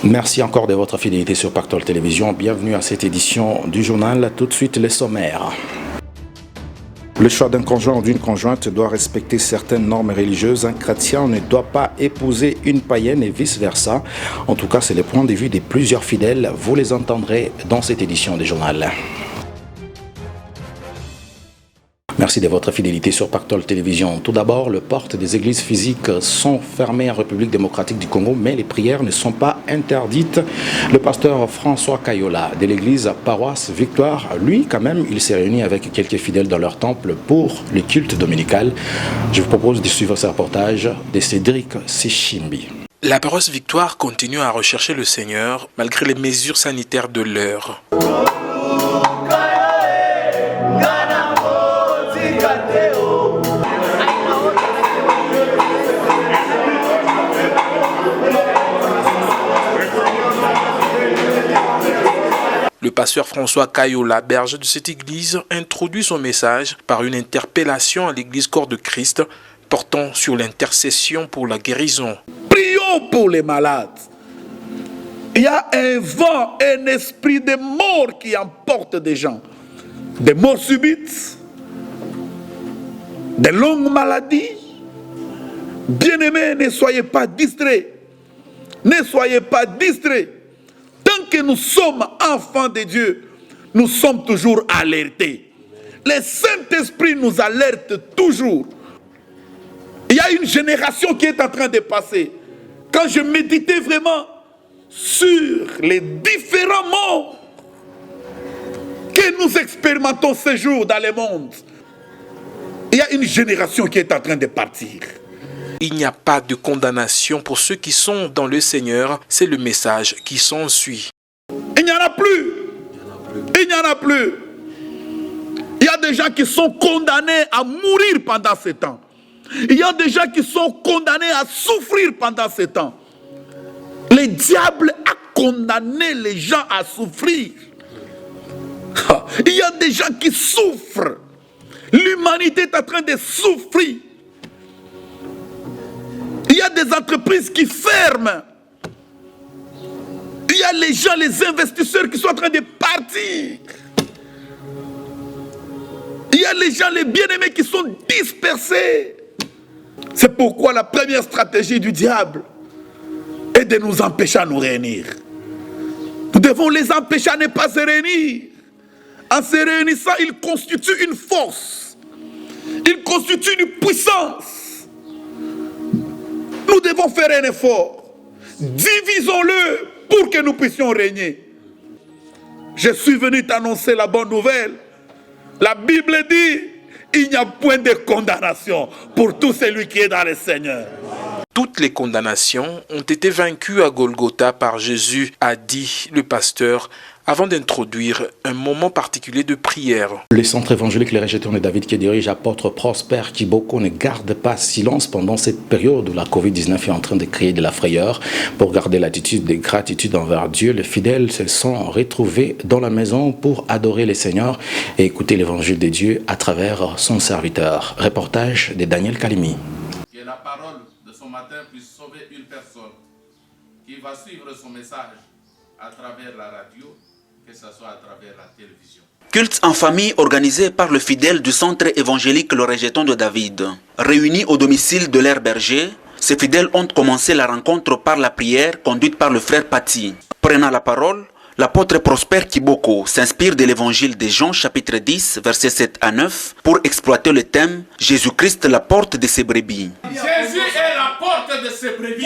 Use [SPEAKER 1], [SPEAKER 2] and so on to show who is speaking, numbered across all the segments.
[SPEAKER 1] Merci encore de votre fidélité sur Pactole Télévision. Bienvenue à cette édition du journal. Tout de suite, les sommaires. Le choix d'un conjoint ou d'une conjointe doit respecter certaines normes religieuses. Un chrétien ne doit pas épouser une païenne et vice-versa. En tout cas, c'est le point de vue de plusieurs fidèles. Vous les entendrez dans cette édition du journal. Merci de votre fidélité sur Pactole Télévision. Tout d'abord, les portes des églises physiques sont fermées en République démocratique du Congo, mais les prières ne sont pas interdites. Le pasteur François Kayola de l'église paroisse Victoire, lui, quand même, il s'est réuni avec quelques fidèles dans leur temple pour le culte dominical. Je vous propose de suivre ce reportage de Cédric Sichimbi.
[SPEAKER 2] La paroisse Victoire continue à rechercher le Seigneur malgré les mesures sanitaires de l'heure. Le pasteur François Kayola, berger de cette église, introduit son message par une interpellation à l'église Corps de Christ portant sur l'intercession pour la guérison.
[SPEAKER 3] Prions pour les malades. Il y a un vent, un esprit de mort qui emporte des gens. Des morts subites, des longues maladies. Bien-aimés, ne soyez pas distraits. Ne soyez pas distraits. Tant que nous sommes enfants de Dieu, nous sommes toujours alertés. Le Saint-Esprit nous alerte toujours. Il y a une génération qui est en train de passer. Quand je méditais vraiment sur les différents mots que nous expérimentons ce jour dans le monde, il y a une génération qui est en train de partir.
[SPEAKER 2] Il n'y a pas de condamnation pour ceux qui sont dans le Seigneur, c'est le message qui s'ensuit.
[SPEAKER 3] Il n'y en a plus. Il n'y en a plus. Il y a des gens qui sont condamnés à mourir pendant ce temps. Il y a des gens qui sont condamnés à souffrir pendant ce temps. Le diable a condamné les gens à souffrir. Il y a des gens qui souffrent. L'humanité est en train de souffrir. Il y a des entreprises qui ferment. Il y a les gens, les investisseurs qui sont en train de partir. Il y a les gens, les bien-aimés qui sont dispersés. C'est pourquoi la première stratégie du diable est de nous empêcher à nous réunir. Nous devons les empêcher à ne pas se réunir. En se réunissant, ils constituent une force. Ils constituent une puissance. Nous devons faire un effort. Divisons-le pour que nous puissions régner. Je suis venu t'annoncer la bonne nouvelle. La Bible dit, il n'y a point de condamnation pour tout celui qui est dans le Seigneur.
[SPEAKER 2] Toutes les condamnations ont été vaincues à Golgotha par Jésus, a dit le pasteur, avant d'introduire un moment particulier de prière.
[SPEAKER 1] Le centre évangélique Les Rejetons de David qui dirige apôtre Prosper Kiboko ne garde pas silence pendant cette période où la Covid-19 est en train de créer de la frayeur. Pour garder l'attitude de gratitude envers Dieu, les fidèles se sont retrouvés dans la maison pour adorer le Seigneur et écouter l'évangile de Dieu à travers son serviteur. Reportage de Daniel Kalimi.
[SPEAKER 4] Que la parole de ce matin puisse sauver une personne qui va suivre son message à travers la radio, que ce soit à travers la télévision.
[SPEAKER 5] Culte en famille organisé par le fidèle du centre évangélique Le Rejeton de David. Réunis au domicile de leur berger, ces fidèles ont commencé la rencontre par la prière conduite par le frère Pati. Prenant la parole, l'apôtre Prosper Kiboko s'inspire de l'évangile de Jean chapitre 10, versets 7 à 9 pour exploiter le thème « Jésus-Christ, la porte de ses brebis ».
[SPEAKER 4] Jésus est la porte de ses brebis.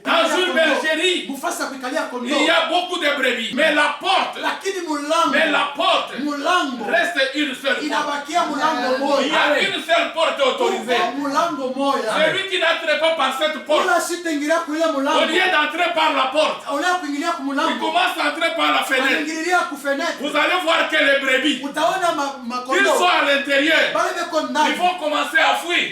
[SPEAKER 4] Dans une bergerie, il y a beaucoup de brebis. Mais la porte reste une seule porte. Il y a une seule porte autorisée. Celui qui n'entre pas par cette porte, au lieu d'entrer par la porte, il commence à entrer par la fenêtre. Vous allez voir que les brebis, qu'ils soient à l'intérieur, ils vont commencer à fuir.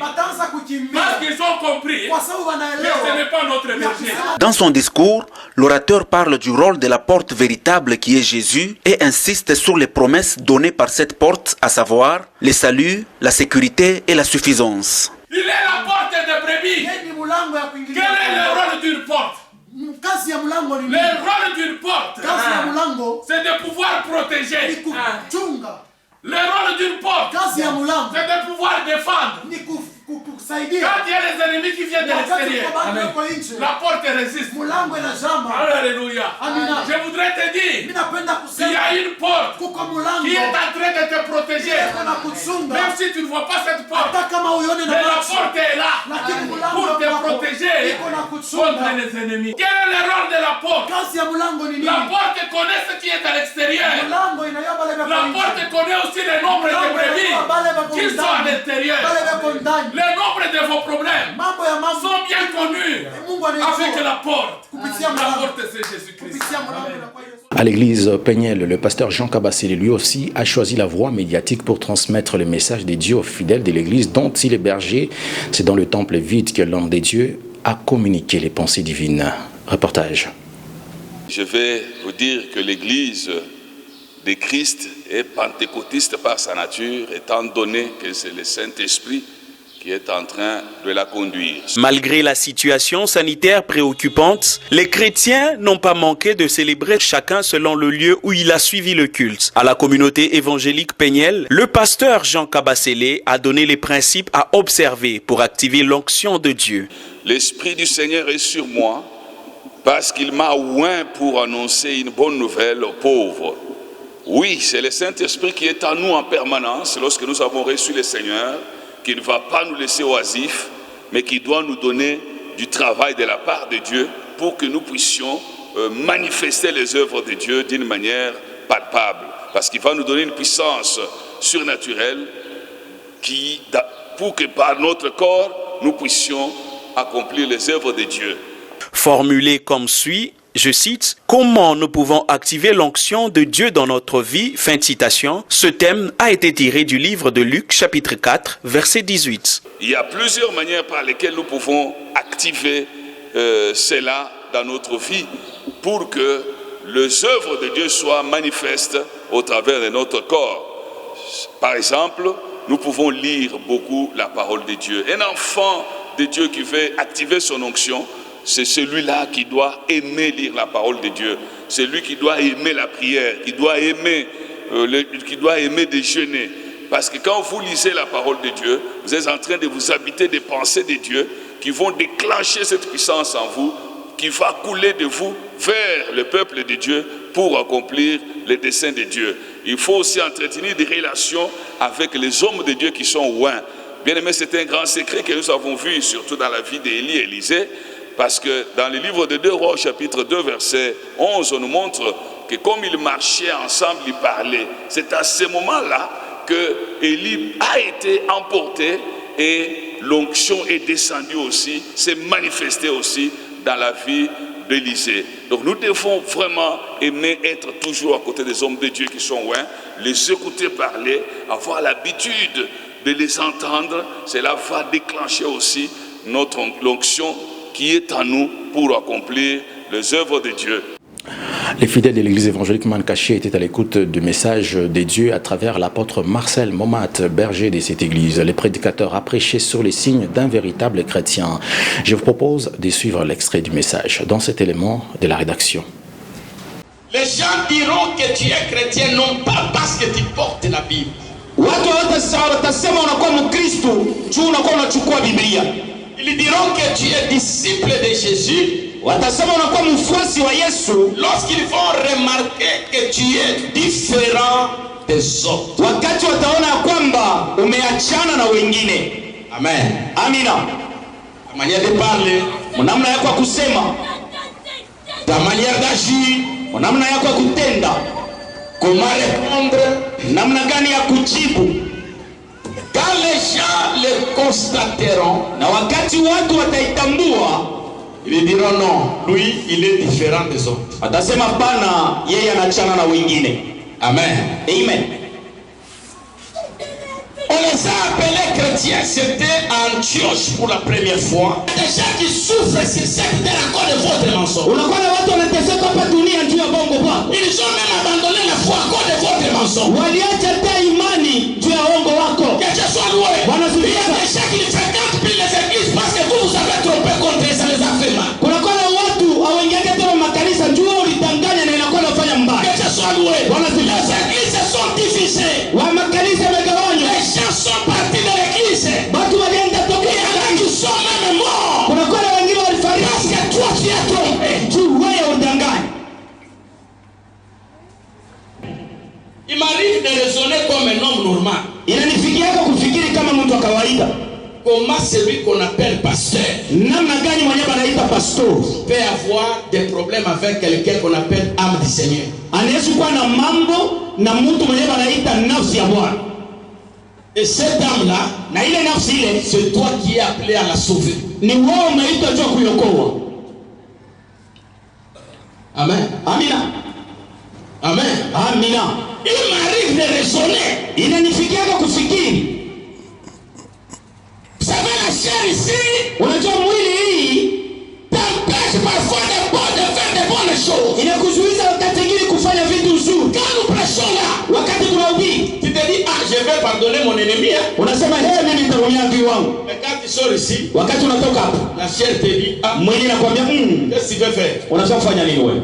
[SPEAKER 4] Parce qu'ils ont compris que ce n'est pas notre berger.
[SPEAKER 5] Dans son discours, l'orateur parle du rôle de la porte véritable qui est Jésus et insiste sur les promesses données par cette porte, à savoir le salut, la sécurité et la suffisance.
[SPEAKER 4] Il est la porte des brebis. Quel est le rôle d'une porte? Le rôle d'une porte, c'est de pouvoir protéger. Le rôle d'une porte, c'est de pouvoir défendre. Quand il y a les ennemis qui viennent de l'extérieur, la porte résiste. Alléluia. Je voudrais te dire, s'il y a une porte qui est en train de te protéger, même si tu ne vois pas cette porte, mais la porte est là pour te protéger contre les ennemis. Quel est le rôle de la porte? La porte connaît ce qui est à l'extérieur. La porte connaît aussi le nombre de brebis qui sont à l'intérieur. Le nombre de vos problèmes sont bien connus avec la porte. La porte, c'est Jésus-Christ.
[SPEAKER 1] À l'église Péniel, le pasteur Jean Kabassélé, lui aussi, a choisi la voie médiatique pour transmettre le message des dieux aux fidèles de l'église dont il est berger. C'est dans le temple vide que l'homme des dieux a communiqué les pensées divines. Reportage.
[SPEAKER 6] Je vais vous dire que l'église de Christ est pentecôtiste par sa nature, étant donné que c'est le Saint-Esprit qui est en train de la conduire.
[SPEAKER 5] Malgré la situation sanitaire préoccupante, les chrétiens n'ont pas manqué de célébrer chacun selon le lieu où il a suivi le culte. À la communauté évangélique Péniel, le pasteur Jean Kabassélé a donné les principes à observer pour activer l'onction de Dieu.
[SPEAKER 6] L'Esprit du Seigneur est sur moi parce qu'il m'a oint pour annoncer une bonne nouvelle aux pauvres. Oui, c'est le Saint-Esprit qui est en nous en permanence lorsque nous avons reçu le Seigneur, qui ne va pas nous laisser oisifs, mais qui doit nous donner du travail de la part de Dieu pour que nous puissions manifester les œuvres de Dieu d'une manière palpable. Parce qu'il va nous donner une puissance surnaturelle pour que par notre corps, nous puissions accomplir les œuvres de Dieu.
[SPEAKER 5] Formulé comme suit, je cite, « Comment nous pouvons activer l'onction de Dieu dans notre vie ?» Fin de citation. Ce thème a été tiré du livre de Luc, chapitre 4, verset 18.
[SPEAKER 6] Il y a plusieurs manières par lesquelles nous pouvons activer cela dans notre vie pour que les œuvres de Dieu soient manifestes au travers de notre corps. Par exemple, nous pouvons lire beaucoup la parole de Dieu. Un enfant de Dieu qui veut activer son onction, c'est celui-là qui doit aimer lire la parole de Dieu. C'est lui qui doit aimer la prière, qui doit aimer déjeuner. Parce que quand vous lisez la parole de Dieu, vous êtes en train de vous habiter des pensées de Dieu qui vont déclencher cette puissance en vous, qui va couler de vous vers le peuple de Dieu pour accomplir les desseins de Dieu. Il faut aussi entretenir des relations avec les hommes de Dieu qui sont loin. Bien aimé, c'est un grand secret que nous avons vu, surtout dans la vie d'Élie et Élisée. Parce que dans le livre de 2 Rois, chapitre 2, verset 11, on nous montre que comme ils marchaient ensemble, ils parlaient. C'est à ce moment-là que Élie a été emporté et l'onction est descendue aussi, s'est manifestée aussi dans la vie d'Élisée. Donc nous devons vraiment aimer être toujours à côté des hommes de Dieu qui sont loin, les écouter parler, avoir l'habitude de les entendre. Cela va déclencher aussi notre l'onction qui est en nous pour accomplir les œuvres de Dieu.
[SPEAKER 1] Les fidèles de l'église évangélique Mancaché étaient à l'écoute du message des dieux à travers l'apôtre Marcel Momat, berger de cette église. Le prédicateur a prêché sur les signes d'un véritable chrétien. Je vous propose de suivre l'extrait du message dans cet élément de la rédaction.
[SPEAKER 7] Les gens diront que tu es chrétien non pas parce que tu portes la Bible. Ils diront que tu es disciple de Jésus lorsqu'ils vont remarquer que tu es différent des autres. Amen. Amina. Ta manière de parler, ta manière d'agir, comment répondre, quand les gens le constateront, ils diront non, lui il est différent des autres. Amen. Amen. On les a appelés chrétiens, c'était à Antioche pour la première fois. Des gens qui souffrent, c'est cette terre encore de votre mensonge. Ils ont même abandonné la foi à cause de votre mensonge. Que Dieu soit loué. Il y a des gens qui ne fréquentent plus les églises parce que vous avez trompé contre eux, ça les a fait mal. Comment celui qu'on appelle pasteur peut avoir des problèmes avec quelqu'un qu'on appelle âme du Seigneur? Et cette âme-là, c'est toi qui es appelé à la sauver. Amen. Amina. Amen. Amina. Il m'arrive de raisonner. Vous savez, la chair ici, t'empêche parfois de faire de bonnes choses. Quand nous prêchons là, tu te dis, ah, je vais pardonner mon ennemi. Mais quand tu sors ici, la chair te dit, ah, qu'est-ce que tu veux faire?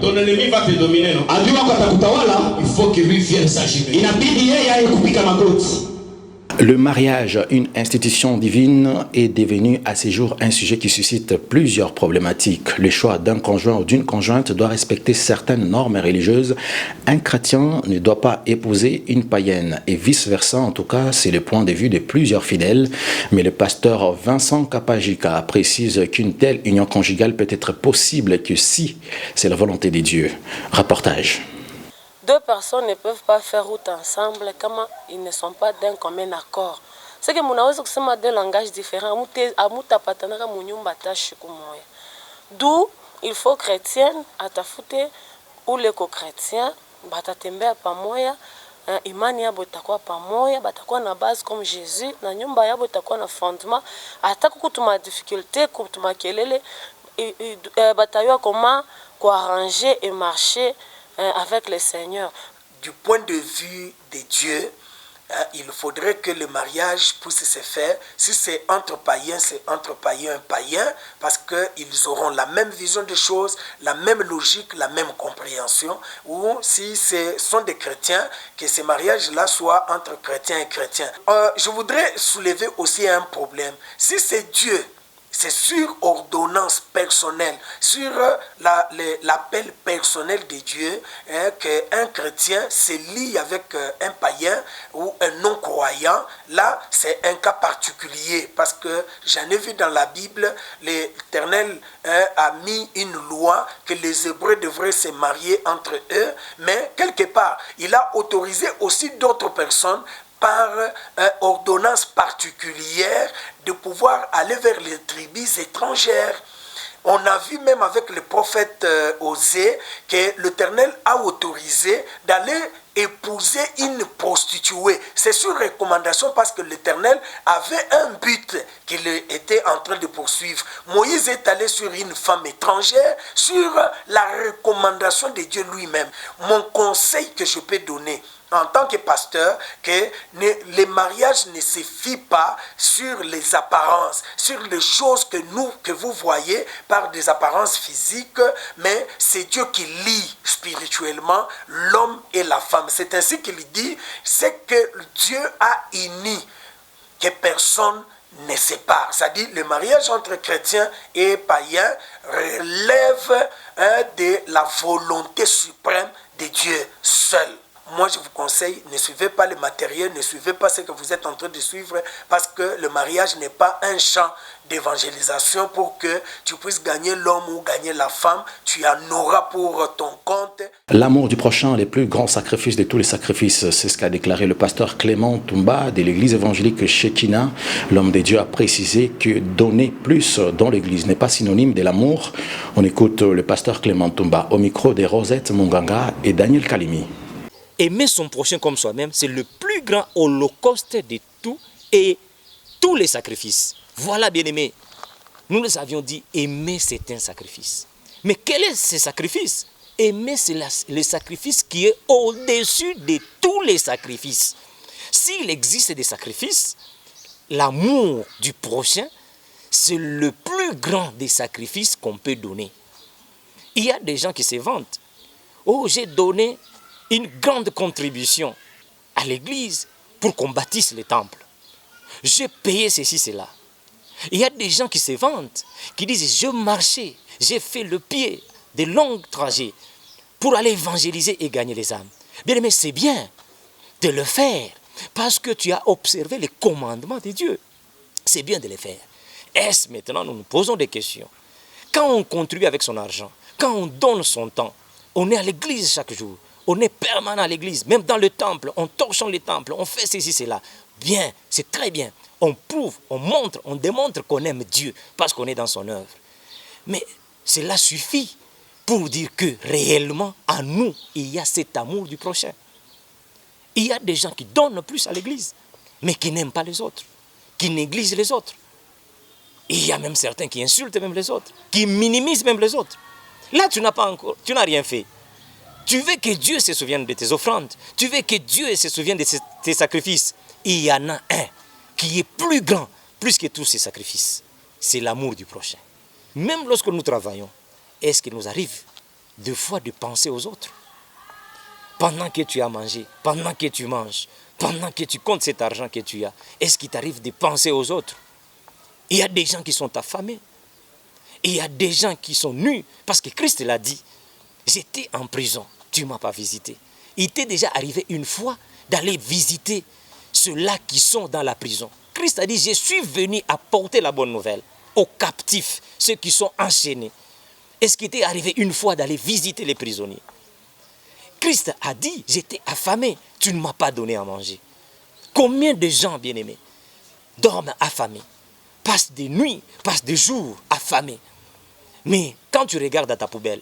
[SPEAKER 7] Ton ennemi va te dominer, non? Il faut que lui vienne s'agiter.
[SPEAKER 1] Le mariage, une institution divine, est devenu à ces jours un sujet qui suscite plusieurs problématiques. Le choix d'un conjoint ou d'une conjointe doit respecter certaines normes religieuses. Un chrétien ne doit pas épouser une païenne et vice-versa. En tout cas, c'est le point de vue de plusieurs fidèles. Mais le pasteur Vincent Kapajika précise qu'une telle union conjugale peut être possible que si c'est la volonté de Dieu. Reportage.
[SPEAKER 8] Deux personnes ne peuvent pas faire route ensemble quand ils ne sont pas d'un commun accord. C'est que munaweza kusema deux langages différents. Amutapatanaka munyumba tashi kumoya. D'où il faut chrétien atafute ule ko chrétien batatembea pamoja, imani yabo itakuwa pamoja, batakuwa na base comme Jésus, na nyumba yabo itakuwa na fondement. Hata kutuma difficulté, kutuma kelele, batayua comment arranger et marcher avec le Seigneur.
[SPEAKER 9] Du point de vue de Dieu, il faudrait que le mariage puisse se faire. Si c'est entre païens, c'est entre païens et païens, parce qu'ils auront la même vision des choses, la même logique, la même compréhension. Ou si ce sont des chrétiens, que ce mariage-là soit entre chrétiens et chrétiens. Je voudrais soulever aussi un problème. Si c'est Dieu, c'est sur ordonnance personnelle, sur l'appel personnel de Dieu, qu'un chrétien se lie avec un païen ou un non-croyant. Là, c'est un cas particulier parce que j'en ai vu dans la Bible, l'Éternel a mis une loi que les Hébreux devraient se marier entre eux, mais quelque part, il a autorisé aussi d'autres personnes par ordonnance particulière de pouvoir aller vers les tribus étrangères. On a vu même avec le prophète Osée que l'Éternel a autorisé d'aller épouser une prostituée. C'est sur recommandation parce que l'Éternel avait un but qu'il était en train de poursuivre. Moïse est allé sur une femme étrangère sur la recommandation de Dieu lui-même. Mon conseil que je peux donner en tant que pasteur, que les mariages ne se fient pas sur les apparences, sur les choses que vous voyez par des apparences physiques, mais c'est Dieu qui lie spirituellement l'homme et la femme. C'est ainsi qu'il dit, c'est que Dieu a uni, que personne ne sépare. C'est-à-dire le mariage entre chrétiens et païens relève de la volonté suprême de Dieu seul. Moi, je vous conseille, ne suivez pas le matériel, ne suivez pas ce que vous êtes en train de suivre, parce que le mariage n'est pas un champ d'évangélisation pour que tu puisses gagner l'homme ou gagner la femme. Tu en auras pour ton compte.
[SPEAKER 1] L'amour du prochain est le plus grand sacrifice de tous les sacrifices. C'est ce qu'a déclaré le pasteur Clément Toumba de l'église évangélique Shekinah. L'homme de Dieu a précisé que donner plus dans l'église n'est pas synonyme de l'amour. On écoute le pasteur Clément Toumba au micro de Rosette Munganga et Daniel Kalimi.
[SPEAKER 10] Aimer son prochain comme soi-même, c'est le plus grand holocauste de tout et tous les sacrifices. Voilà, bien-aimés. Nous les avions dit, aimer c'est un sacrifice. Mais quel est ce sacrifice? Aimer c'est le sacrifice qui est au-dessus de tous les sacrifices. S'il existe des sacrifices, l'amour du prochain, c'est le plus grand des sacrifices qu'on peut donner. Il y a des gens qui se vantent. Oh, j'ai donné une grande contribution à l'église pour qu'on bâtisse le temple. J'ai payé ceci, cela. Il y a des gens qui se vantent, qui disent, je marchais, j'ai fait le pied de longs trajets pour aller évangéliser et gagner les âmes. Bien aimé, c'est bien de le faire parce que tu as observé les commandements de Dieu. C'est bien de les faire. Est-ce maintenant, nous nous posons des questions. Quand on contribue avec son argent, quand on donne son temps, on est à l'église chaque jour, on est permanent à l'église, même dans le temple, on torche les temples, on fait ceci, cela. Bien, c'est très bien. On prouve, on montre, on démontre qu'on aime Dieu parce qu'on est dans son œuvre. Mais cela suffit pour dire que réellement, en nous, il y a cet amour du prochain. Il y a des gens qui donnent plus à l'église, mais qui n'aiment pas les autres, qui négligent les autres. Il y a même certains qui insultent même les autres, qui minimisent même les autres. Là, tu n'as rien fait. Tu veux que Dieu se souvienne de tes offrandes. Tu veux que Dieu se souvienne de tes sacrifices. Il y en a un qui est plus grand, plus que tous ces sacrifices. C'est l'amour du prochain. Même lorsque nous travaillons, est-ce qu'il nous arrive deux fois de penser aux autres? Pendant que tu as mangé, pendant que tu manges, pendant que tu comptes cet argent que tu as, est-ce qu'il t'arrive de penser aux autres? Il y a des gens qui sont affamés. Il y a des gens qui sont nus. Parce que Christ l'a dit. J'étais en prison, tu ne m'as pas visité. Il t'est déjà arrivé une fois d'aller visiter ceux-là qui sont dans la prison. Christ a dit, je suis venu apporter la bonne nouvelle aux captifs, ceux qui sont enchaînés. Est-ce qu'il t'est arrivé une fois d'aller visiter les prisonniers? Christ a dit, j'étais affamé, tu ne m'as pas donné à manger. Combien de gens, bien-aimés, dorment affamés, passent des nuits, passent des jours affamés. Mais quand tu regardes à ta poubelle,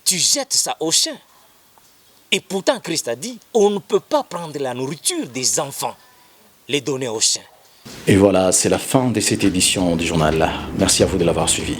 [SPEAKER 10] tu jettes ça au chien. Et pourtant, Christ a dit, on ne peut pas prendre la nourriture des enfants, les donner aux chiens.
[SPEAKER 1] Et voilà, c'est la fin de cette édition du journal. Merci à vous de l'avoir suivi.